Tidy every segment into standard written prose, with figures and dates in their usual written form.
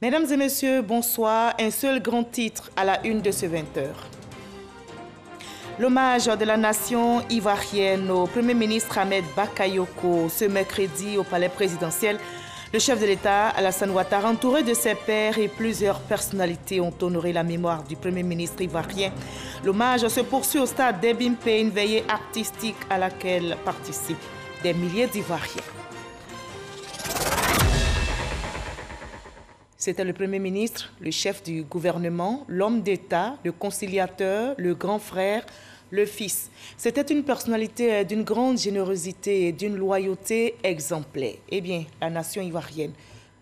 Mesdames et messieurs, bonsoir. Un seul grand titre à la une de ce 20h. L'hommage de la nation ivoirienne au Premier ministre Ahmed Bakayoko ce mercredi au palais présidentiel. Le chef de l'État, Alassane Ouattara, entouré de ses pairs et plusieurs personnalités ont honoré la mémoire du Premier ministre ivoirien. L'hommage se poursuit au stade d'Ebimpe, une veillée artistique à laquelle participent des milliers d'Ivoiriens. C'était le Premier ministre, le chef du gouvernement, l'homme d'État, le conciliateur, le grand frère, le fils. C'était une personnalité d'une grande générosité et d'une loyauté exemplaire. Eh bien, la nation ivoirienne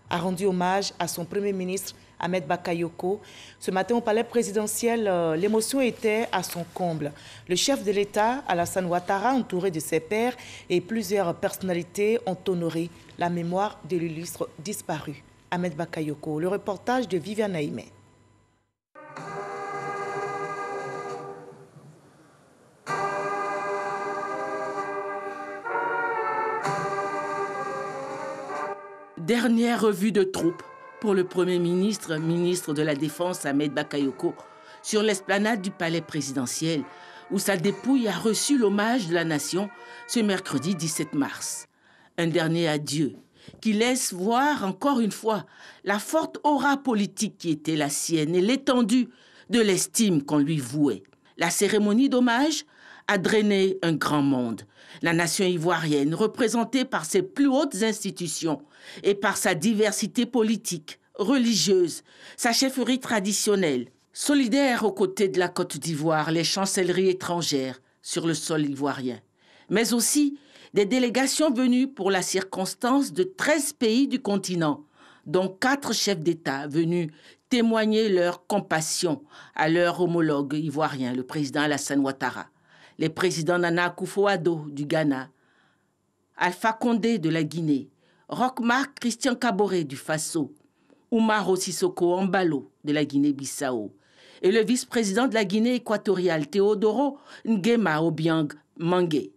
a rendu hommage à son Premier ministre, Ahmed Bakayoko. Ce matin, au palais présidentiel, l'émotion était à son comble. Le chef de l'État, Alassane Ouattara, entouré de ses pairs et plusieurs personnalités, ont honoré la mémoire de l'illustre disparu, Ahmed Bakayoko. Le reportage de Viviane Aïmé. Dernière revue de troupes pour le Premier ministre, ministre de la Défense Ahmed Bakayoko, sur l'esplanade du palais présidentiel, où sa dépouille a reçu l'hommage de la nation ce mercredi 17 mars. Un dernier adieu qui laisse voir encore une fois la forte aura politique qui était la sienne et l'étendue de l'estime qu'on lui vouait. La cérémonie d'hommage a drainé un grand monde. La nation ivoirienne, représentée par ses plus hautes institutions et par sa diversité politique, religieuse, sa chefferie traditionnelle, solidaire aux côtés de la Côte d'Ivoire, les chancelleries étrangères sur le sol ivoirien, mais aussi des délégations venues pour la circonstance de 13 pays du continent, dont 4 chefs d'État venus témoigner leur compassion à leur homologue ivoirien, le président Alassane Ouattara, les présidents Nana Akufo-Addo du Ghana, Alpha Condé de la Guinée, Roch-Marc Christian Kaboré du Faso, Umaro Sissoko Embalo de la Guinée-Bissau et le vice-président de la Guinée équatoriale Théodoro Nguema Obiang Mangué.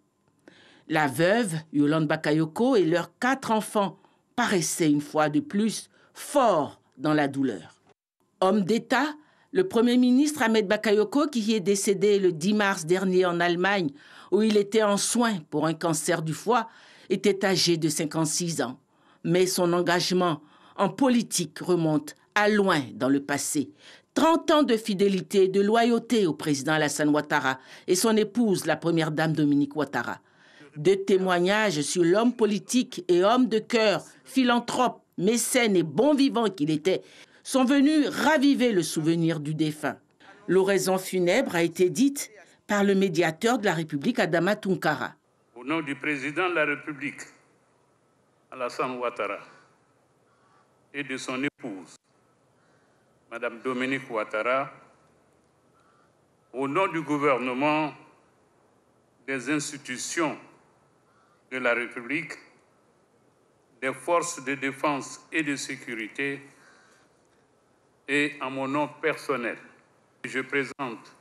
La veuve, Yolande Bakayoko, et leurs 4 enfants paraissaient une fois de plus forts dans la douleur. Homme d'État, le Premier ministre Ahmed Bakayoko, qui est décédé le 10 mars dernier en Allemagne, où il était en soins pour un cancer du foie, était âgé de 56 ans. Mais son engagement en politique remonte à loin dans le passé. 30 ans de fidélité et de loyauté au président Alassane Ouattara et son épouse, la première dame Dominique Ouattara. 2 témoignages sur l'homme politique et homme de cœur, philanthrope, mécène et bon vivant qu'il était, sont venus raviver le souvenir du défunt. L'oraison funèbre a été dite par le médiateur de la République, Adama Tounkara. Au nom du président de la République, Alassane Ouattara, et de son épouse, Madame Dominique Ouattara, au nom du gouvernement, des institutions de la République, des forces de défense et de sécurité, et en mon nom personnel, je présente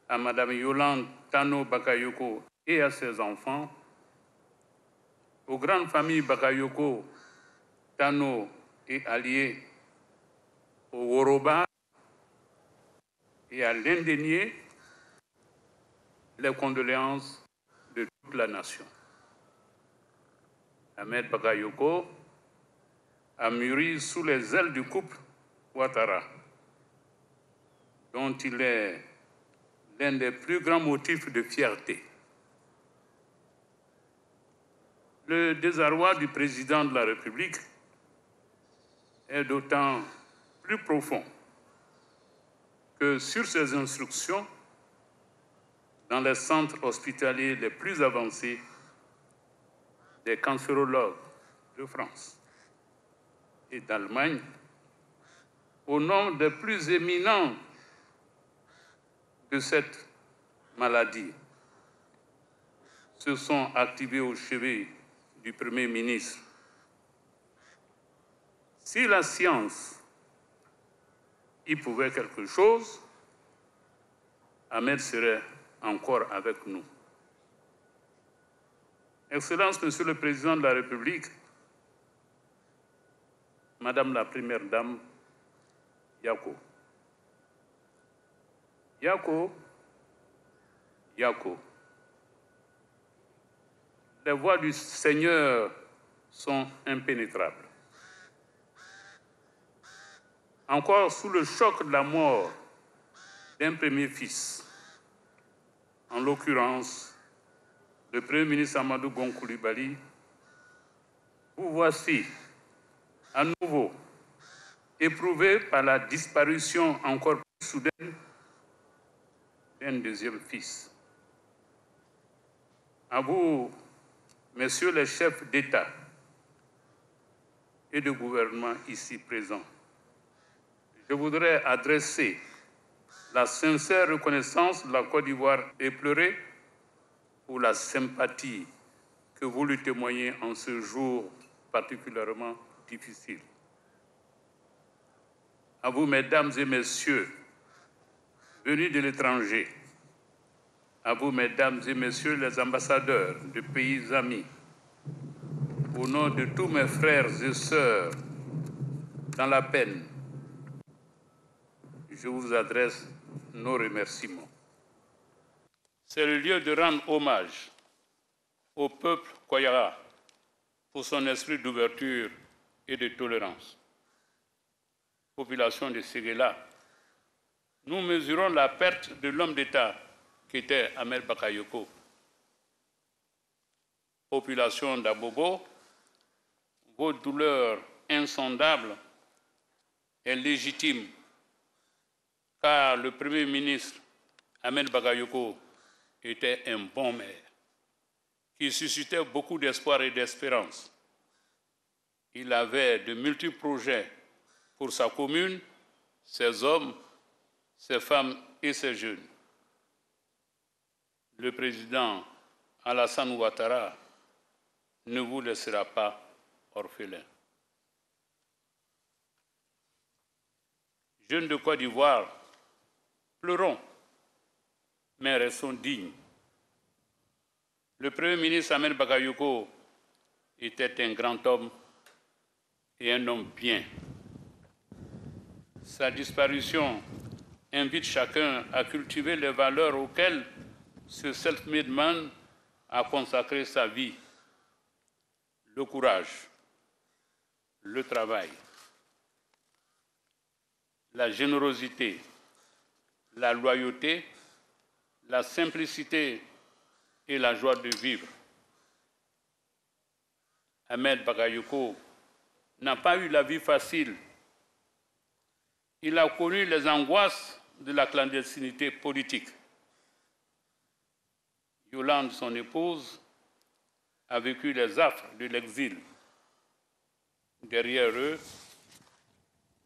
à Madame Yolande Tano Bakayoko et à ses enfants, aux grandes familles Bakayoko, Tano et alliés, au Woroba et à l'Indénié, les condoléances de toute la nation. Ahmed Bakayoko a mûri sous les ailes du couple Ouattara, dont il est l'un des plus grands motifs de fierté. Le désarroi du président de la République est d'autant plus profond que sur ses instructions, dans les centres hospitaliers les plus avancés, des cancérologues de France et d'Allemagne, au nom des plus éminents de cette maladie, se sont activés au chevet du Premier ministre. Si la science y pouvait quelque chose, Ahmed serait encore avec nous. Excellence, Monsieur le Président de la République, Madame la Première Dame, Yako. Yako, Yako. Les voies du Seigneur sont impénétrables. Encore sous le choc de la mort d'un premier fils, en l'occurrence le Premier ministre Amadou Gon Coulibaly, vous voici à nouveau éprouvé par la disparition encore plus soudaine d'un deuxième fils. À vous, messieurs les chefs d'État et de gouvernement ici présents, je voudrais adresser la sincère reconnaissance de la Côte d'Ivoire éplorée pour la sympathie que vous lui témoignez en ce jour particulièrement difficile. À vous, mesdames et messieurs, venus de l'étranger, à vous, mesdames et messieurs les ambassadeurs de pays amis, au nom de tous mes frères et sœurs dans la peine, je vous adresse nos remerciements. C'est le lieu de rendre hommage au peuple Koyara pour son esprit d'ouverture et de tolérance. Population de Séguéla, nous mesurons la perte de l'homme d'État qu'était Ahmed Bakayoko. Population d'Abobo, vos douleurs insondables et légitimes, car le Premier ministre Ahmed Bakayoko était un bon maire qui suscitait beaucoup d'espoir et d'espérance. Il avait de multiples projets pour sa commune, ses hommes, ses femmes et ses jeunes. Le président Alassane Ouattara ne vous laissera pas orphelin. Jeunes de Côte d'Ivoire, pleurons, mais restons dignes. Le Premier ministre Ahmed Bakayoko était un grand homme et un homme bien. Sa disparition invite chacun à cultiver les valeurs auxquelles ce self-made man a consacré sa vie. Le courage, le travail, la générosité, la loyauté, la simplicité et la joie de vivre. Ahmed Bakayoko n'a pas eu la vie facile. Il a connu les angoisses de la clandestinité politique. Yolande, son épouse, a vécu les affres de l'exil. Derrière eux,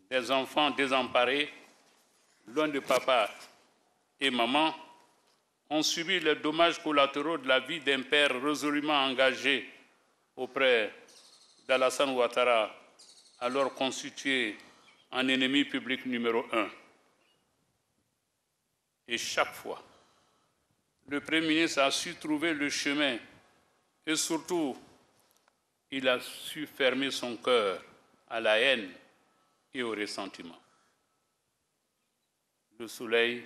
des enfants désemparés, loin de papa et maman, ont subi les dommages collatéraux de la vie d'un père résolument engagé auprès d'Alassane Ouattara, alors constitué en ennemi public numéro 1. Et chaque fois, le Premier ministre a su trouver le chemin et surtout, il a su fermer son cœur à la haine et au ressentiment. Le soleil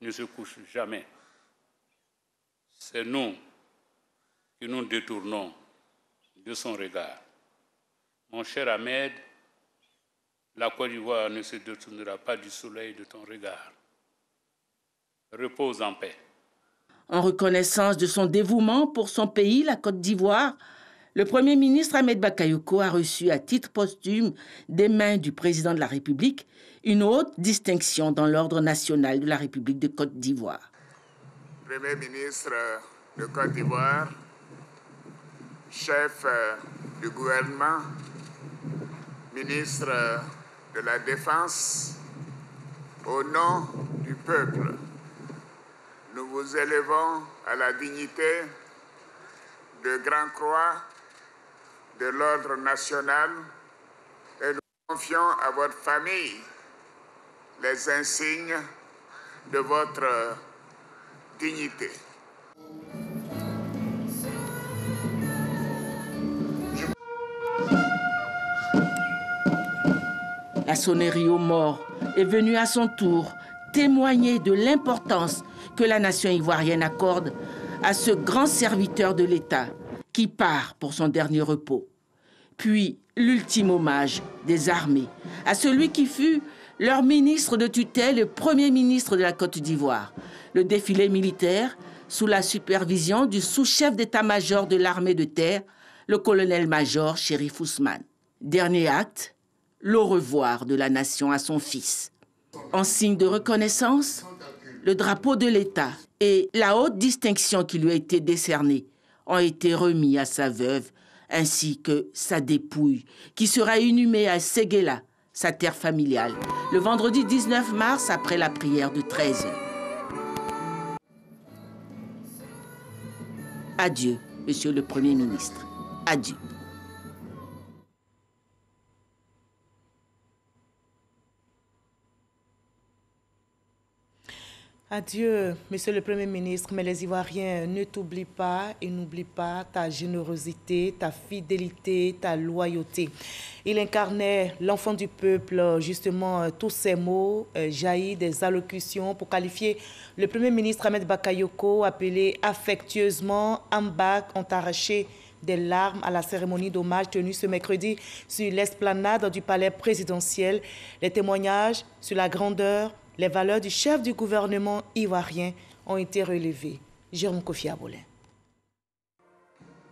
ne se couche jamais. C'est nous qui nous détournons de son regard. Mon cher Ahmed, la Côte d'Ivoire ne se détournera pas du soleil de ton regard. Repose en paix. En reconnaissance de son dévouement pour son pays, la Côte d'Ivoire, le Premier ministre Ahmed Bakayoko a reçu à titre posthume des mains du président de la République une haute distinction dans l'ordre national de la République de Côte d'Ivoire. Premier ministre de Côte d'Ivoire, chef du gouvernement, ministre de la Défense, au nom du peuple, nous vous élevons à la dignité de Grand Croix de l'ordre national et nous confions à votre famille les insignes de votre dignité. La sonnerie aux morts est venue à son tour témoigner de l'importance que la nation ivoirienne accorde à ce grand serviteur de l'État qui part pour son dernier repos. Puis l'ultime hommage des armées à celui qui fut leur ministre de tutelle et premier ministre de la Côte d'Ivoire. Le défilé militaire sous la supervision du sous-chef d'état-major de l'armée de terre, le colonel-major Chérif Ousmane. Dernier acte, l'au revoir de la nation à son fils. En signe de reconnaissance, le drapeau de l'État et la haute distinction qui lui a été décernée ont été remis à sa veuve ainsi que sa dépouille, qui sera inhumée à Séguéla, sa terre familiale, le vendredi 19 mars après la prière de 13h. Adieu, Monsieur le Premier ministre. Adieu. Adieu, Monsieur le Premier ministre, mais les Ivoiriens ne t'oublient pas et n'oublient pas ta générosité, ta fidélité, ta loyauté. Il incarnait l'enfant du peuple, justement, tous ces mots jaillis des allocutions pour qualifier le Premier ministre Ahmed Bakayoko, appelé affectueusement Ambak, ont arraché des larmes à la cérémonie d'hommage tenue ce mercredi sur l'esplanade du palais présidentiel. Les témoignages sur la grandeur, les valeurs du chef du gouvernement ivoirien ont été relevés. Jérôme Kofi Abolin.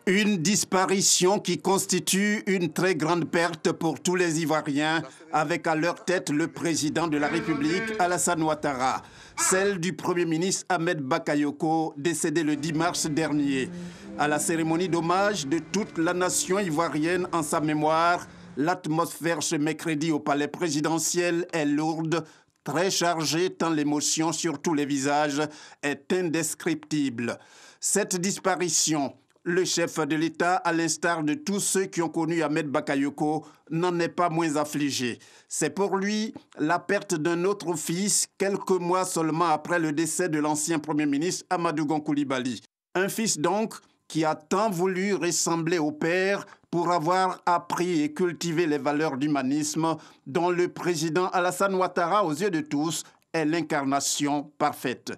Une disparition qui constitue une très grande perte pour tous les Ivoiriens, avec à leur tête le président de la République, Alassane Ouattara. Celle du Premier ministre Ahmed Bakayoko, décédé le 10 mars dernier. À la cérémonie d'hommage de toute la nation ivoirienne en sa mémoire, l'atmosphère ce mercredi au palais présidentiel est lourde, très chargée tant l'émotion sur tous les visages est indescriptible. Cette disparition, le chef de l'État, à l'instar de tous ceux qui ont connu Ahmed Bakayoko, n'en est pas moins affligé. C'est pour lui la perte d'un autre fils, quelques mois seulement après le décès de l'ancien Premier ministre Amadou Gon Coulibaly. Un fils donc qui a tant voulu ressembler au père pour avoir appris et cultivé les valeurs d'humanisme dont le président Alassane Ouattara, aux yeux de tous, est l'incarnation parfaite.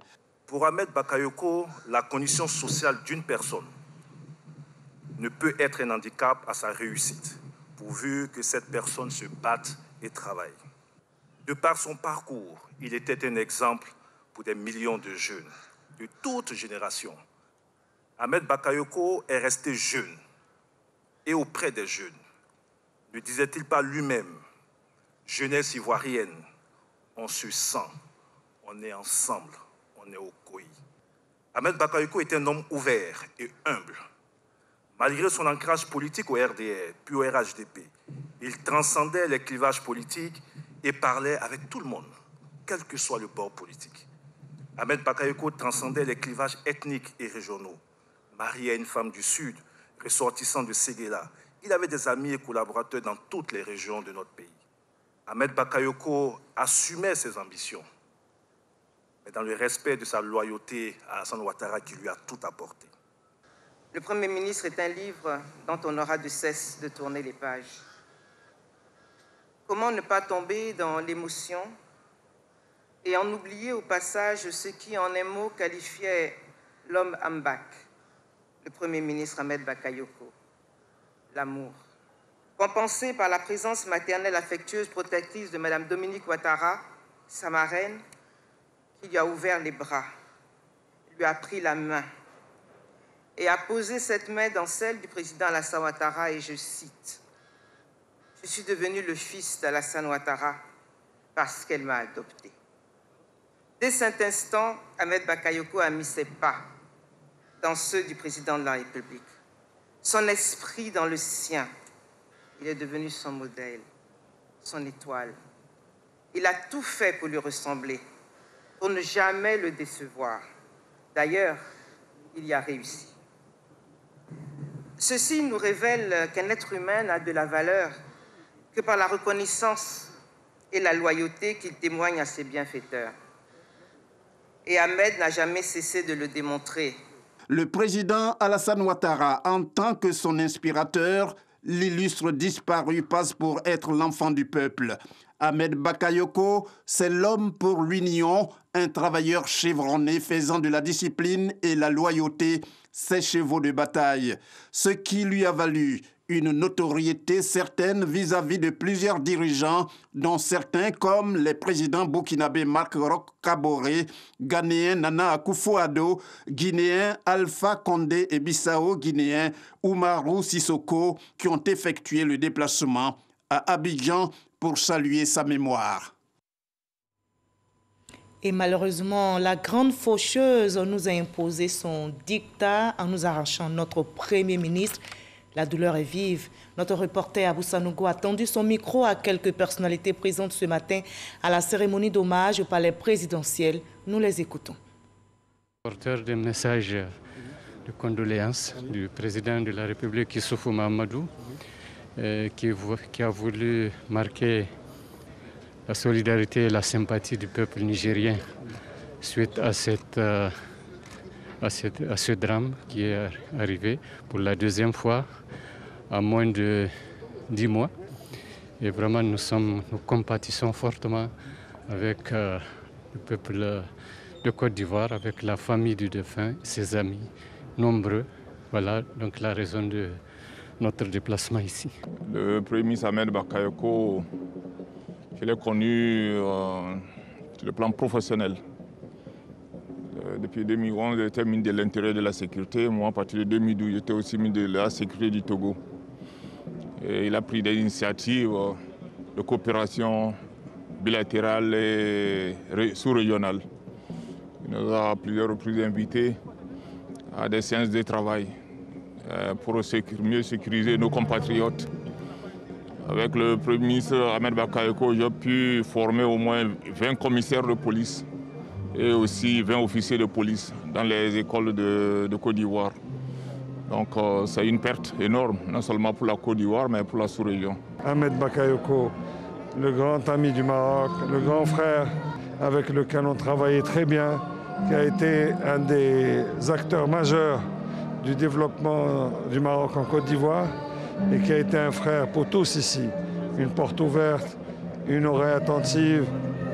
Pour Ahmed Bakayoko, la condition sociale d'une personne ne peut être un handicap à sa réussite, pourvu que cette personne se batte et travaille. De par son parcours, il était un exemple pour des millions de jeunes, de toutes générations. Ahmed Bakayoko est resté jeune et auprès des jeunes. Ne disait-il pas lui-même, jeunesse ivoirienne, on se sent, on est ensemble, on est au COI. Ahmed Bakayoko était un homme ouvert et humble. Malgré son ancrage politique au RDR, puis au RHDP, il transcendait les clivages politiques et parlait avec tout le monde, quel que soit le bord politique. Ahmed Bakayoko transcendait les clivages ethniques et régionaux. Marié à une femme du Sud, ressortissant de Séguéla, il avait des amis et collaborateurs dans toutes les régions de notre pays. Ahmed Bakayoko assumait ses ambitions, mais dans le respect de sa loyauté à Alassane Ouattara qui lui a tout apporté. Le Premier ministre est un livre dont on n'aura de cesse de tourner les pages. Comment ne pas tomber dans l'émotion et en oublier au passage ce qui, en un mot, qualifiait l'homme Ambak, le Premier ministre Ahmed Bakayoko, l'amour. Compensé par la présence maternelle affectueuse protectrice de Mme Dominique Ouattara, sa marraine, qui lui a ouvert les bras, lui a pris la main et a posé cette main dans celle du président Alassane Ouattara, et je cite, « Je suis devenu le fils d'Alassane Ouattara parce qu'elle m'a adopté. » Dès cet instant, Ahmed Bakayoko a mis ses pas dans ceux du président de la République, son esprit dans le sien. Il est devenu son modèle, son étoile. Il a tout fait pour lui ressembler, pour ne jamais le décevoir. D'ailleurs, il y a réussi. Ceci nous révèle qu'un être humain n'a de la valeur que par la reconnaissance et la loyauté qu'il témoigne à ses bienfaiteurs. Et Ahmed n'a jamais cessé de le démontrer. Le président Alassane Ouattara, en tant que son inspirateur, l'illustre disparu passe pour être l'enfant du peuple. Ahmed Bakayoko, c'est l'homme pour l'union, un travailleur chevronné faisant de la discipline et la loyauté ses chevaux de bataille. Ce qui lui a valu une notoriété certaine vis-à-vis de plusieurs dirigeants, dont certains comme les présidents burkinabés Marc Roch Kaboré, ghanéen Nana Akufo-Addo, guinéen Alpha Condé et Bissau-guinéen Oumarou Sissoko, qui ont effectué le déplacement à Abidjan pour saluer sa mémoire. Et malheureusement, la grande faucheuse nous a imposé son dictat en nous arrachant notre Premier ministre. La douleur est vive. Notre reporter Abou Sanogo a tendu son micro à quelques personnalités présentes ce matin à la cérémonie d'hommage au palais présidentiel. Nous les écoutons. Porteur des messages de condoléances du président de la République, Issoufou Mahamadou, qui a voulu marquer la solidarité et la sympathie du peuple nigérien suite à ce drame qui est arrivé pour la deuxième fois à moins de 10 mois. Et vraiment, nous compatissons fortement avec le peuple de Côte d'Ivoire, avec la famille du défunt, ses amis nombreux. Voilà donc la raison de notre déplacement ici. Le Premier ministre Ahmed Bakayoko, je l'ai connu sur le plan professionnel. Depuis 2011, j'étais ministre de l'Intérieur et de la Sécurité. Moi, à partir de 2012, j'étais aussi ministre de la Sécurité du Togo. Et il a pris des initiatives de coopération bilatérale et sous-régionale. Il nous a à plusieurs reprises invités à des séances de travail pour mieux sécuriser nos compatriotes. Avec le Premier ministre Ahmed Bakayoko, j'ai pu former au moins 20 commissaires de police et aussi 20 officiers de police dans les écoles de Côte d'Ivoire. Donc c'est une perte énorme, non seulement pour la Côte d'Ivoire, mais pour la sous-région. Ahmed Bakayoko, le grand ami du Maroc, le grand frère avec lequel on travaillait très bien, qui a été un des acteurs majeurs du développement du Maroc en Côte d'Ivoire et qui a été un frère pour tous ici. Une porte ouverte, une oreille attentive,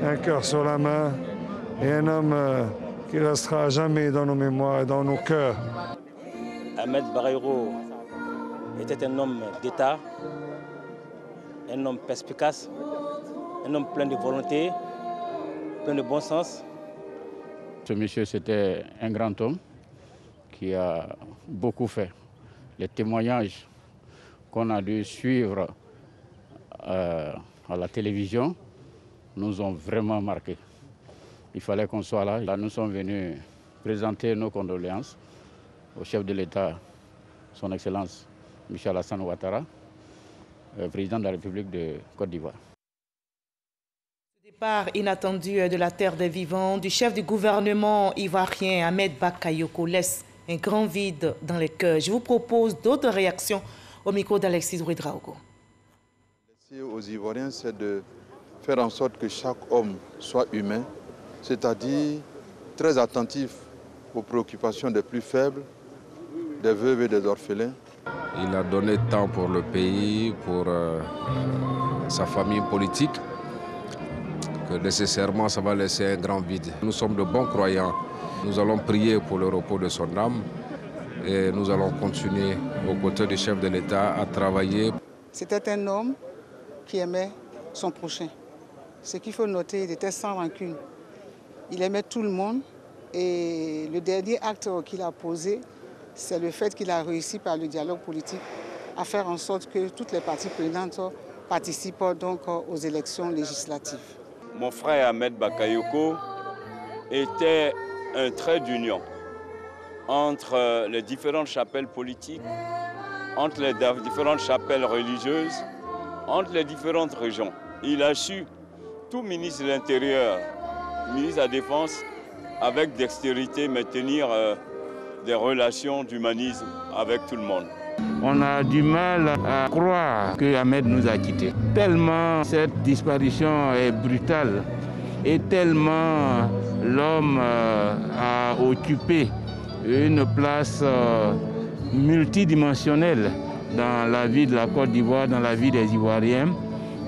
un cœur sur la main et un homme qui restera à jamais dans nos mémoires et dans nos cœurs. Ahmed Bakayoko était un homme d'État, un homme perspicace, un homme plein de volonté, plein de bon sens. Ce monsieur, c'était un grand homme qui a beaucoup fait. Les témoignages qu'on a dû suivre à la télévision nous ont vraiment marqués. Il fallait qu'on soit là. Là, nous sommes venus présenter nos condoléances au chef de l'État, son Excellence Michel Alassane Ouattara, président de la République de Côte d'Ivoire. Départ inattendu de la terre des vivants du chef du gouvernement ivoirien Ahmed Bakayoko laisse un grand vide dans les cœurs. Je vous propose d'autres réactions au micro d'Alexis Ouedraogo. Aux Ivoiriens, c'est de faire en sorte que chaque homme soit humain, c'est-à-dire très attentif aux préoccupations des plus faibles, des veuves et des orphelins. Il a donné tant pour le pays, pour sa famille politique, que nécessairement ça va laisser un grand vide. Nous sommes de bons croyants. Nous allons prier pour le repos de son âme et nous allons continuer aux côtés du chef de l'État à travailler. C'était un homme qui aimait son prochain. Ce qu'il faut noter, il était sans rancune. Il aimait tout le monde et le dernier acte qu'il a posé, c'est le fait qu'il a réussi par le dialogue politique à faire en sorte que toutes les parties prenantes participent donc aux élections législatives. Mon frère Ahmed Bakayoko était un trait d'union entre les différentes chapelles politiques, entre les différentes chapelles religieuses, entre les différentes régions. Il a su, tout ministre de l'Intérieur, ministre de la Défense, avec dextérité, maintenir des relations d'humanisme avec tout le monde. On a du mal à croire que Ahmed nous a quittés. Tellement cette disparition est brutale et tellement l'homme a occupé une place multidimensionnelle dans la vie de la Côte d'Ivoire, dans la vie des Ivoiriens,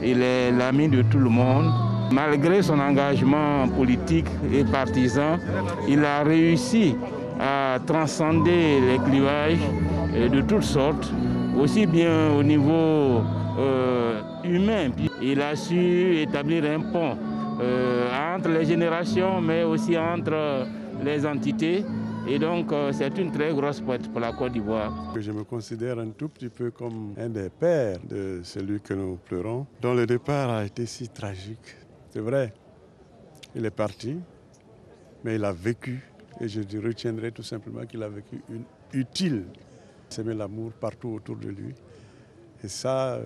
il est l'ami de tout le monde. Malgré son engagement politique et partisan, il a réussi à transcender les clivages de toutes sortes, aussi bien au niveau humain. Il a su établir un pont entre les générations, mais aussi entre les entités. Et donc, c'est une très grosse perte pour la Côte d'Ivoire. Je me considère un tout petit peu comme un des pères de celui que nous pleurons, dont le départ a été si tragique. C'est vrai, il est parti, mais il a vécu. Et je retiendrai tout simplement qu'il a vécu une utile. S'aimer l'amour partout autour de lui. Et ça,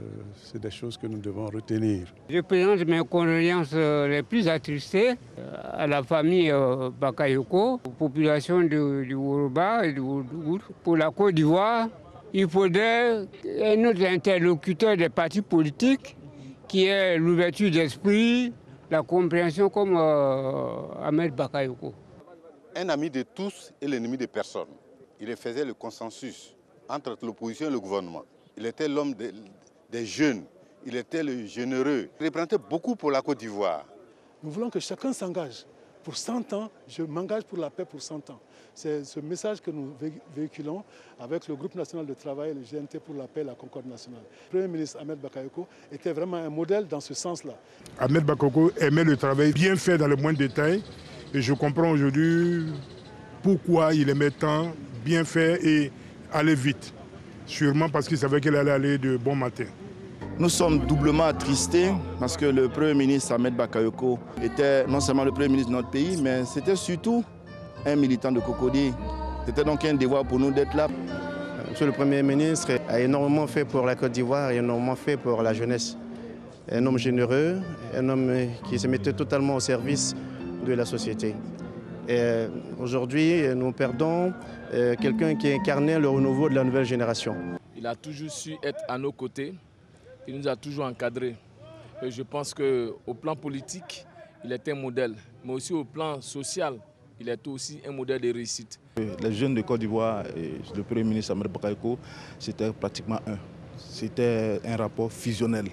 c'est des choses que nous devons retenir. Je présente mes condoléances les plus attristées à la famille Bakayoko, aux populations du Yoruba et du Oudougou. Pour la Côte d'Ivoire, il faudrait un autre interlocuteur des partis politiques qui est l'ouverture d'esprit, la compréhension comme Ahmed Bakayoko. Un ami de tous et l'ennemi de personne. Il faisait le consensus entre l'opposition et le gouvernement. Il était l'homme des jeunes, il était le généreux. Il représentait beaucoup pour la Côte d'Ivoire. Nous voulons que chacun s'engage. Pour 100 ans, je m'engage pour la paix pour 100 ans. C'est ce message que nous véhiculons avec le groupe national de travail, le GNT pour la paix et la concorde nationale. Le Premier ministre Ahmed Bakayoko était vraiment un modèle dans ce sens-là. Ahmed Bakayoko aimait le travail bien fait dans le moindre détail. Et je comprends aujourd'hui pourquoi il aimait tant bien faire et aller vite. Sûrement parce qu'il savait qu'il allait aller de bon matin. Nous sommes doublement attristés parce que le Premier ministre Ahmed Bakayoko était non seulement le Premier ministre de notre pays, mais c'était surtout un militant de Cocody. C'était donc un devoir pour nous d'être là. Monsieur le Premier ministre a énormément fait pour la Côte d'Ivoire et énormément fait pour la jeunesse. Un homme généreux, un homme qui se mettait totalement au service de la société. Aujourd'hui, nous perdons quelqu'un qui incarnait le renouveau de la nouvelle génération. Il a toujours su être à nos côtés, il nous a toujours encadrés. Et je pense qu'au plan politique, il était un modèle, mais aussi au plan social, il est aussi un modèle de réussite. Les jeunes de Côte d'Ivoire et le Premier ministre Ahmed Bakayoko, c'était pratiquement un. C'était un rapport fusionnel.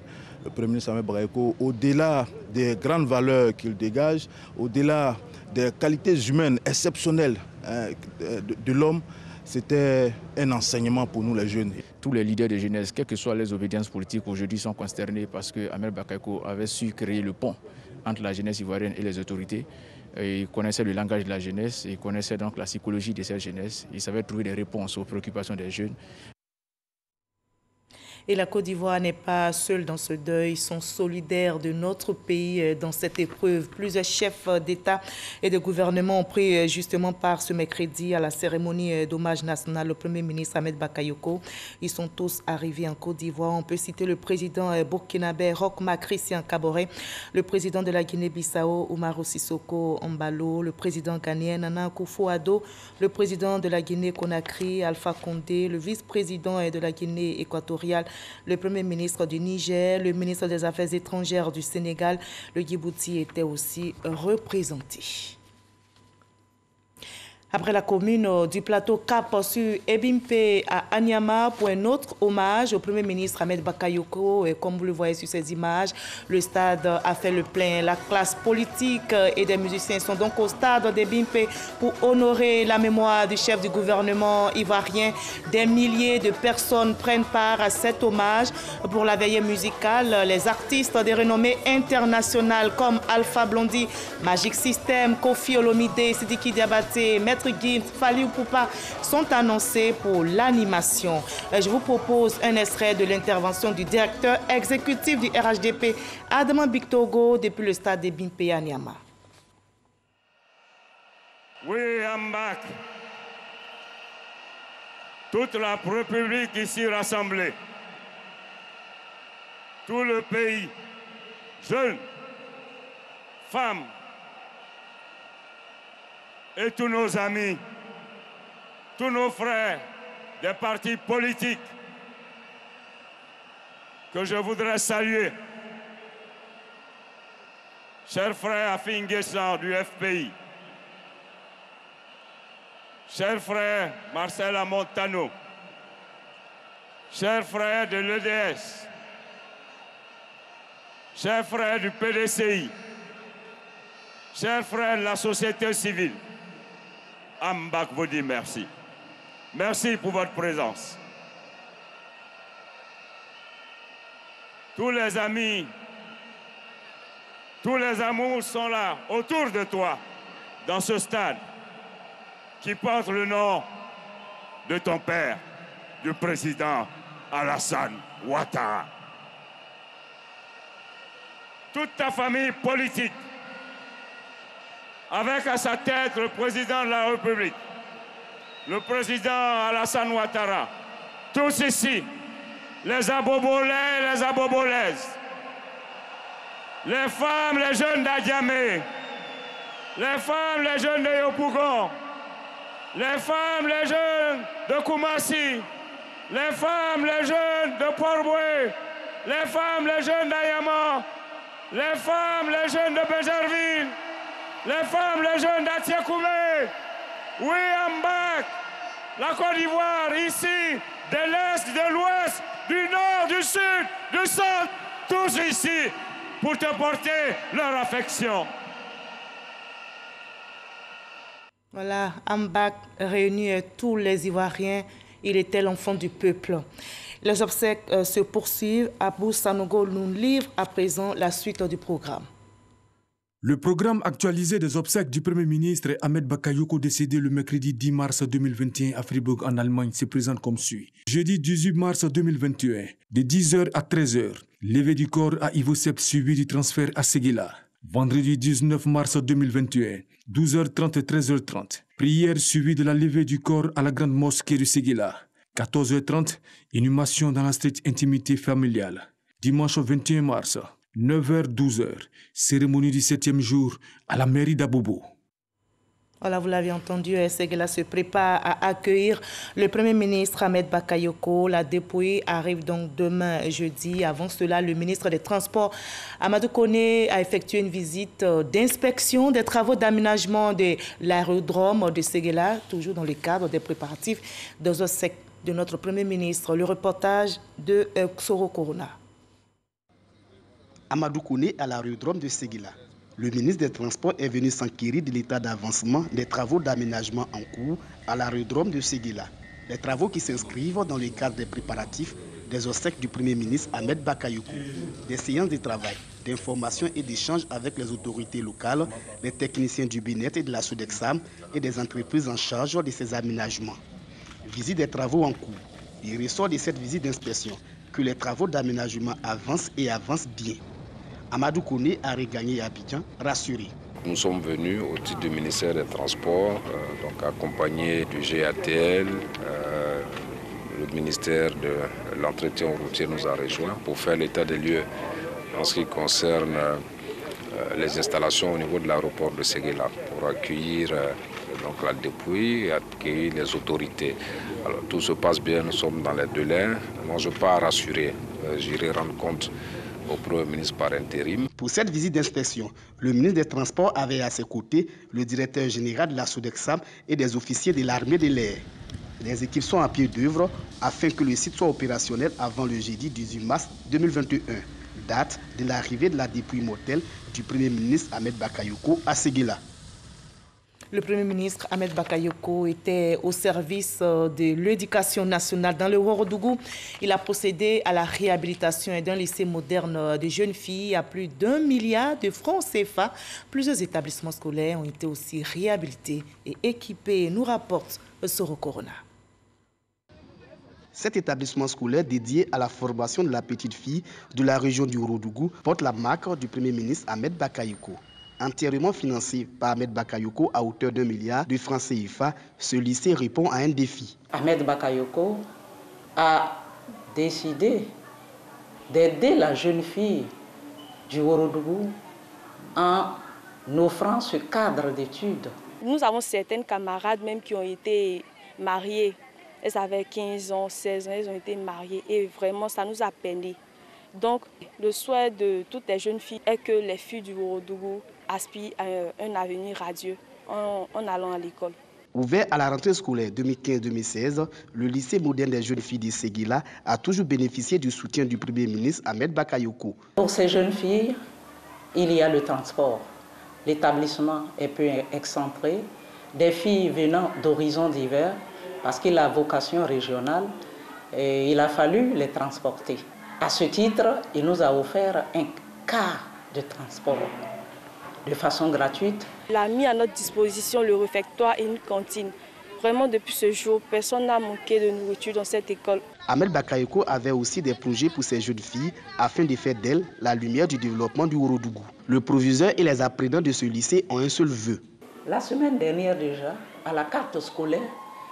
Le Premier ministre Ahmed Bakayoko, au-delà des grandes valeurs qu'il dégage, au-delà des qualités humaines exceptionnelles de l'homme, c'était un enseignement pour nous les jeunes. Tous les leaders de jeunesse, quelles que soient les obédiences politiques, aujourd'hui sont consternés parce que Ahmed Bakayoko avait su créer le pont entre la jeunesse ivoirienne et les autorités. Et il connaissait le langage de la jeunesse, il connaissait donc la psychologie de cette jeunesse, il savait trouver des réponses aux préoccupations des jeunes. Et la Côte d'Ivoire n'est pas seule dans ce deuil. Ils sont solidaires de notre pays dans cette épreuve. Plusieurs chefs d'État et de gouvernement ont pris justement part ce mercredi à la cérémonie d'hommage national au Premier ministre Ahmed Bakayoko. Ils sont tous arrivés en Côte d'Ivoire. On peut citer le président burkinabé Roch-Marc Christian Kaboré, le président de la Guinée-Bissau Umaro Sissoko Embalo, le président ghanéen Nana Akufo-Addo, le président de la Guinée-Conakry Alpha Condé, le vice-président de la Guinée équatoriale, le Premier ministre du Niger, le ministre des Affaires étrangères du Sénégal, le Djibouti était aussi représenté. Après la commune du plateau Cap sur Ebimpe à Anyama pour un autre hommage au Premier ministre Ahmed Bakayoko. Et comme vous le voyez sur ces images, le stade a fait le plein. La classe politique et des musiciens sont donc au stade d'Ebimpe pour honorer la mémoire du chef du gouvernement ivoirien. Des milliers de personnes prennent part à cet hommage. Pour la veillée musicale, les artistes de renommée internationale comme Alpha Blondy, Magic System, Kofi Olomide, Sidiki Diabaté, Maître Gims, Fali Poupa sont annoncés pour l'animation. Je vous propose un extrait de l'intervention du directeur exécutif du RHDP, Adama Bictogo, depuis le stade de Bimpe à Niama. Oui, I'm back. Toute la République ici rassemblée, tout le pays, jeunes, femmes, et tous nos amis, tous nos frères des partis politiques que je voudrais saluer. Cher frère Afin Guessan du FPI, cher frère Marcel Amontano, cher frère de l'EDS, chers frères du PDCI, chers frères de la société civile, Ambak vous dit merci. Merci pour votre présence. Tous les amis, tous les amours sont là, autour de toi, dans ce stade, qui porte le nom de ton père, du président Alassane Ouattara. Toute ta famille politique, avec à sa tête le président de la République, le président Alassane Ouattara, tous ici, les Abobolais, les Abobolaises, les femmes, les jeunes d'Adiamé, les femmes, les jeunes de Yopougon, les femmes, les jeunes de Koumassi, les femmes, les jeunes de Port-Boué, les femmes, les jeunes d'Ayama, les femmes, les jeunes de Bézerville, les femmes, les jeunes d'Atiakoumé, oui, Ambak, la Côte d'Ivoire, ici, de l'Est, de l'Ouest, du Nord, du Sud, du Centre, tous ici, pour te porter leur affection. Voilà, Ambak réunit tous les Ivoiriens. Il était l'enfant du peuple. Les obsèques se poursuivent. Abou Sanogo nous livre à présent la suite du programme. Le programme actualisé des obsèques du Premier ministre Ahmed Bakayoko, décédé le mercredi 10 mars 2021 à Fribourg en Allemagne, se présente comme suit. Jeudi 18 mars 2021, de 10h à 13h, levée du corps à Ivosep suivi du transfert à Séguéla. Vendredi 19 mars 2021, 12h30 et 13h30, prière suivie de la levée du corps à la grande mosquée de Séguéla. 14h30, inhumation dans la stricte intimité familiale. Dimanche 21 mars, 9h-12h, cérémonie du 7e jour à la mairie d'Abobo. Voilà, vous l'avez entendu, Séguéla se prépare à accueillir le Premier ministre Ahmed Bakayoko. La dépouille arrive donc demain jeudi. Avant cela, le ministre des Transports, Amadou Koné, a effectué une visite d'inspection des travaux d'aménagement de l'aérodrome de Séguéla, toujours dans le cadre des préparatifs des obsèques de notre Premier ministre. Le reportage de Xoro Corona. Amadou Koné à l'aérodrome de Séguéla. Le ministre des Transports est venu s'enquérir de l'état d'avancement des travaux d'aménagement en cours à l'aérodrome de Séguéla. Les travaux qui s'inscrivent dans le cadre des préparatifs des obsèques du Premier ministre Ahmed Bakayoko. Des séances de travail, d'information et d'échanges avec les autorités locales, les techniciens du BINET et de la Sodexam et des entreprises en charge de ces aménagements. Visite des travaux en cours. Il ressort de cette visite d'inspection que les travaux d'aménagement avancent et avancent bien. Amadou Koné a regagné Abidjan, rassuré. Nous sommes venus au titre du ministère des Transports, donc accompagnés du GATL, le ministère de l'entretien routier nous a rejoints pour faire l'état des lieux en ce qui concerne les installations au niveau de l'aéroport de Séguéla, pour accueillir donc la dépouille et accueillir les autorités. Alors, tout se passe bien, nous sommes dans les délais. Moi, je pars rassuré, j'irai rendre compte au Premier ministre par intérim. Pour cette visite d'inspection, le ministre des Transports avait à ses côtés le directeur général de la Sodexam et des officiers de l'armée de l'air. Les équipes sont à pied d'œuvre afin que le site soit opérationnel avant le jeudi 18 mars 2021, date de l'arrivée de la dépouille mortelle du Premier ministre Ahmed Bakayoko à Séguéla. Le Premier ministre Ahmed Bakayoko était au service de l'éducation nationale dans le Ouagadougou. Il a procédé à la réhabilitation d'un lycée moderne de jeunes filles à plus d'1 milliard de francs CFA. Plusieurs établissements scolaires ont été aussi réhabilités et équipés, nous rapporte Soro Corona. Cet établissement scolaire dédié à la formation de la petite fille de la région du Ouagadougou porte la marque du Premier ministre Ahmed Bakayoko. Entièrement financé par Ahmed Bakayoko à hauteur d'1 milliard de francs CFA, ce lycée répond à un défi. Ahmed Bakayoko a décidé d'aider la jeune fille du Ouagadougou en offrant ce cadre d'études. Nous avons certaines camarades même qui ont été mariées. Elles avaient 15 ans, 16 ans, elles ont été mariées et vraiment ça nous a peiné. Donc le souhait de toutes les jeunes filles est que les filles du Ouagadougou aspirent à un avenir radieux en allant à l'école. Ouvert à la rentrée scolaire 2015-2016, le lycée moderne des jeunes filles de Séguéla a toujours bénéficié du soutien du Premier ministre Ahmed Bakayoko. Pour ces jeunes filles, il y a le transport. L'établissement est peu excentré. Des filles venant d'horizons divers, parce qu'il a vocation régionale, et il a fallu les transporter. À ce titre, il nous a offert un car de transport de façon gratuite. Il a mis à notre disposition le réfectoire et une cantine. Vraiment, depuis ce jour, personne n'a manqué de nourriture dans cette école. Ahmed Bakayoko avait aussi des projets pour ces jeunes filles afin de faire d'elles la lumière du développement du Ourodougou. Le proviseur et les apprenants de ce lycée ont un seul vœu. La semaine dernière déjà, à la carte scolaire,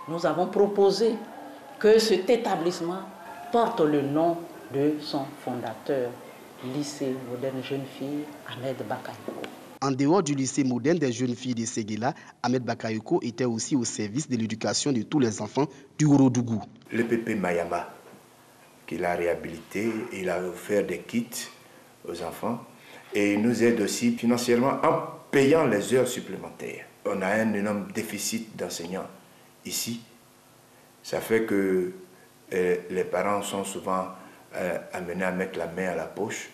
nous avons proposé que cet établissement porte le nom de son fondateur, lycée moderne jeune fille Ahmed Bakayoko. En dehors du lycée moderne des jeunes filles de Séguéla, Ahmed Bakayoko était aussi au service de l'éducation de tous les enfants du Ourodougou. Le PP Mayama, qu'il a réhabilité, il a offert des kits aux enfants et il nous aide aussi financièrement en payant les heures supplémentaires. On a un énorme déficit d'enseignants ici. Ça fait que les parents sont souvent amenés à mettre la main à la poche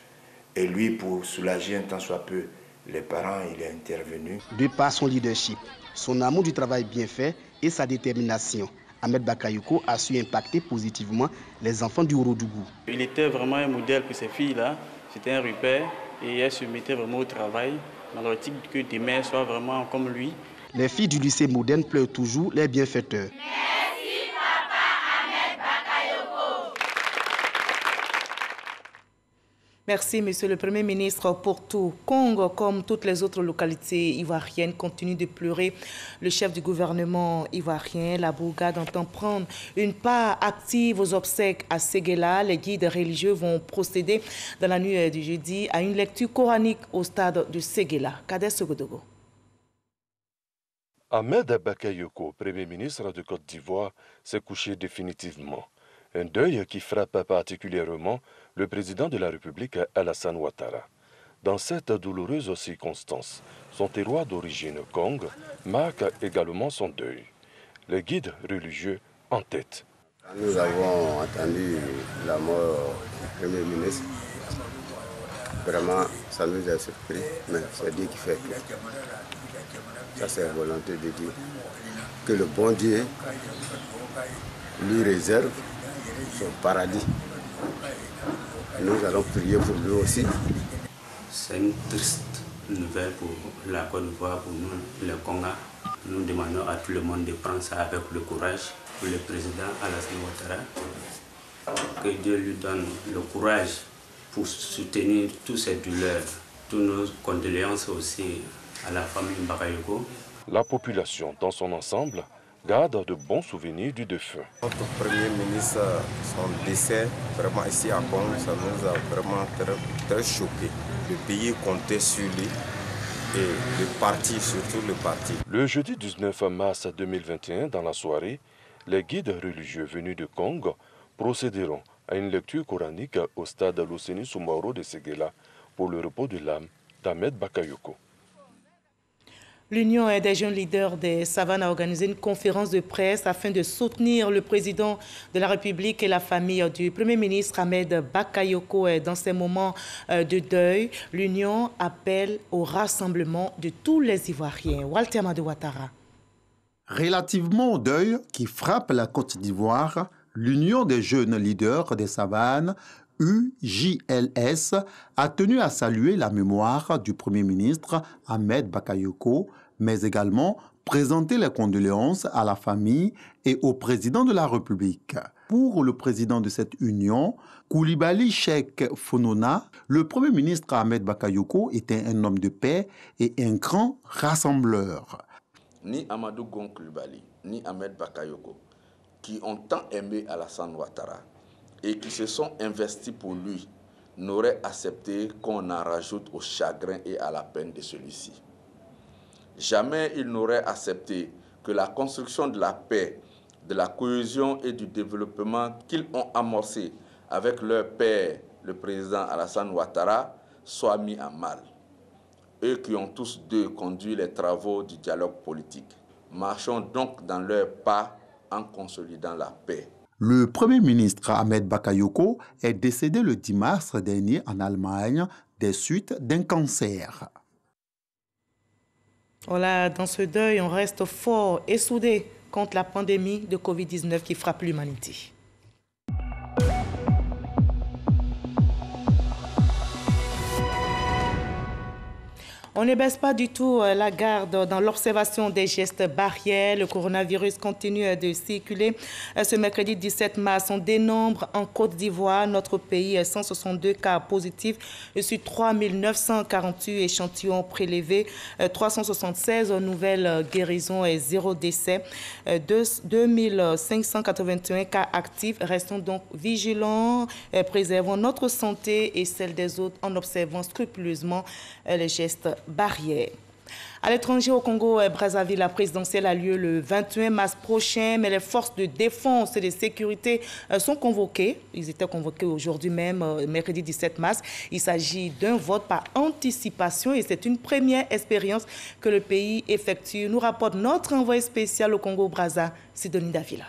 et lui, pour soulager un tant soit peu les parents, il est intervenu. De par son leadership, son amour du travail bien fait et sa détermination, Ahmed Bakayoko a su impacter positivement les enfants du Ourodougou. Il était vraiment un modèle pour ces filles-là. C'était un repère et elles se mettaient vraiment au travail dans l'optique que demain soit vraiment comme lui. Les filles du lycée moderne pleurent toujours les bienfaiteurs. Merci, Monsieur le Premier ministre, pour tout. Kong, comme toutes les autres localités ivoiriennes, continue de pleurer. Le chef du gouvernement ivoirien, la bourgade, entend prendre une part active aux obsèques à Séguéla. Les guides religieux vont procéder dans la nuit du jeudi à une lecture coranique au stade de Séguéla. Kader Sogodogo. Ahmed Bakayoko, Premier ministre de Côte d'Ivoire, s'est couché définitivement. Un deuil qui frappe particulièrement le président de la République, Alassane Ouattara. Dans cette douloureuse circonstance, son terroir d'origine, Kong, marque également son deuil. Les guides religieux en tête. Nous avons entendu la mort du Premier ministre. Vraiment, ça nous a surpris, mais c'est Dieu qui fait tout. Ça, c'est la volonté de Dieu. Que le bon Dieu lui réserve son paradis. Nous allons prier pour lui aussi. C'est une triste nouvelle pour la Côte d'Ivoire, pour nous, les Congolais. Nous demandons à tout le monde de prendre ça avec le courage pour le président Alassane Ouattara. Que Dieu lui donne le courage pour soutenir toutes ces douleurs. Toutes nos condoléances aussi à la famille Bakayoko. La population dans son ensemble garde de bons souvenirs du défunt. Notre Premier ministre, son décès, vraiment ici à Kong, ça nous a vraiment très choqués. Le pays comptait sur lui et le parti, surtout le parti. Le jeudi 19 mars 2021, dans la soirée, les guides religieux venus de Kong procéderont à une lecture coranique au stade Loseni Soumaoro de Séguéla pour le repos de l'âme d'Ahmed Bakayoko. L'Union des jeunes leaders des savanes a organisé une conférence de presse afin de soutenir le président de la République et la famille du Premier ministre Ahmed Bakayoko. Dans ces moments de deuil, l'Union appelle au rassemblement de tous les Ivoiriens. Walter Amadou Ouattara. Relativement au deuil qui frappe la Côte d'Ivoire, l'Union des jeunes leaders des savanes, UJLS, a tenu à saluer la mémoire du Premier ministre Ahmed Bakayoko, mais également présenter les condoléances à la famille et au président de la République. Pour le président de cette union, Koulibaly Cheikh Fonona, le Premier ministre Ahmed Bakayoko était un homme de paix et un grand rassembleur. Ni Amadou Gon Koulibaly, ni Ahmed Bakayoko, qui ont tant aimé Alassane Ouattara, et qui se sont investis pour lui, n'auraient accepté qu'on en rajoute au chagrin et à la peine de celui-ci. Jamais ils n'auraient accepté que la construction de la paix, de la cohésion et du développement qu'ils ont amorcé avec leur père, le président Alassane Ouattara, soit mis à mal. Eux qui ont tous deux conduit les travaux du dialogue politique. Marchons donc dans leurs pas en consolidant la paix. Le Premier ministre Ahmed Bakayoko est décédé le 10 mars dernier en Allemagne des suites d'un cancer. Voilà, dans ce deuil, on reste fort et soudé contre la pandémie de Covid-19 qui frappe l'humanité. On ne baisse pas du tout la garde dans l'observation des gestes barrières. Le coronavirus continue de circuler. Ce mercredi 17 mars, on dénombre en Côte d'Ivoire, notre pays, 162 cas positifs sur 3 948 échantillons prélevés, 376 nouvelles guérisons et 0 décès, 2581 cas actifs. Restons donc vigilants, préservons notre santé et celle des autres en observant scrupuleusement les gestes barrières. À l'étranger, au Congo-Brazzaville, la présidentielle a lieu le 21 mars prochain, mais les forces de défense et de sécurité sont convoquées. Ils étaient convoqués aujourd'hui même, mercredi 17 mars. Il s'agit d'un vote par anticipation et c'est une première expérience que le pays effectue. Nous rapporte notre envoyé spécial au Congo-Brazza, Sidonie Davila.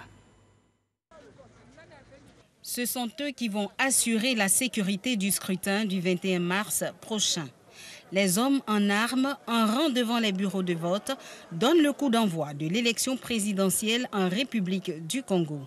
Ce sont eux qui vont assurer la sécurité du scrutin du 21 mars prochain. Les hommes en armes, en rang devant les bureaux de vote, donnent le coup d'envoi de l'élection présidentielle en République du Congo.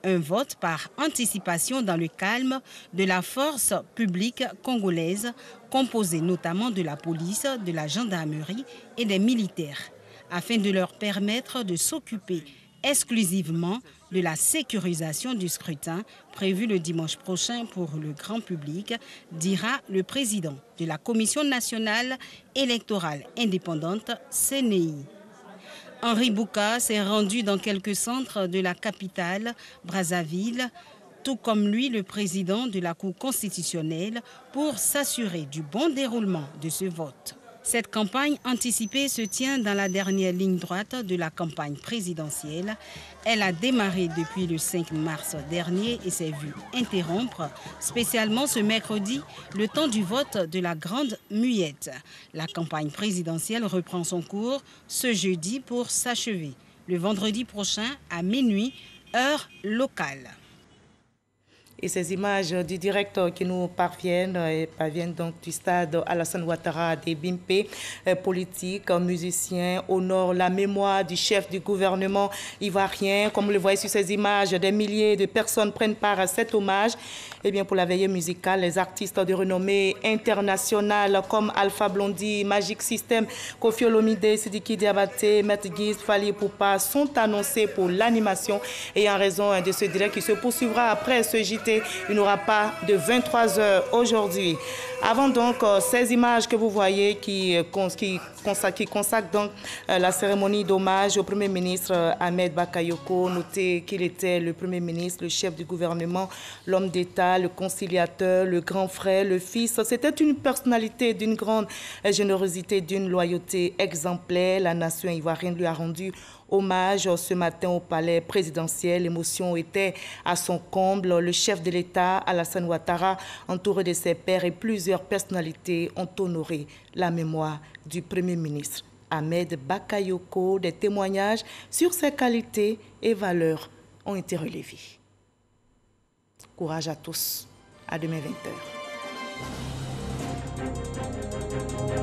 Un vote par anticipation dans le calme de la force publique congolaise, composée notamment de la police, de la gendarmerie et des militaires, afin de leur permettre de s'occuper exclusivement de la sécurisation du scrutin prévu le dimanche prochain pour le grand public, dira le président de la Commission nationale électorale indépendante, CNEI. Henri Bouka s'est rendu dans quelques centres de la capitale, Brazzaville, tout comme lui le président de la Cour constitutionnelle, pour s'assurer du bon déroulement de ce vote. Cette campagne anticipée se tient dans la dernière ligne droite de la campagne présidentielle. Elle a démarré depuis le 5 mars dernier et s'est vue interrompre, spécialement ce mercredi, le temps du vote de la Grande Muette. La campagne présidentielle reprend son cours ce jeudi pour s'achever le vendredi prochain à minuit, heure locale. Et ces images du direct qui nous parviennent donc du stade Alassane Ouattara des Bimpe, politiques, musiciens, honorent la mémoire du chef du gouvernement ivoirien. Comme vous le voyez sur ces images, des milliers de personnes prennent part à cet hommage. Et bien pour la veillée musicale, les artistes de renommée internationale comme Alpha Blondy, Magic System, Koffi Olomide, Sidiki Diabaté, Maître Gims, Fally Ipupa sont annoncés pour l'animation. Et en raison de ce direct qui se poursuivra après ce JT, il n'y aura pas de 23 h aujourd'hui. Avant donc ces images que vous voyez qui consacrent donc la cérémonie d'hommage au Premier ministre Ahmed Bakayoko, notez qu'il était le Premier ministre, le chef du gouvernement, l'homme d'État, le conciliateur, le grand frère, le fils. C'était une personnalité d'une grande générosité, d'une loyauté exemplaire. La nation ivoirienne lui a rendu hommage ce matin au palais présidentiel. L'émotion était à son comble. Le chef de l'État, Alassane Ouattara, entouré de ses pairs et plusieurs personnalités, ont honoré la mémoire du Premier ministre Ahmed Bakayoko. Des témoignages sur ses qualités et valeurs ont été relevés. Courage à tous. À demain 20 h.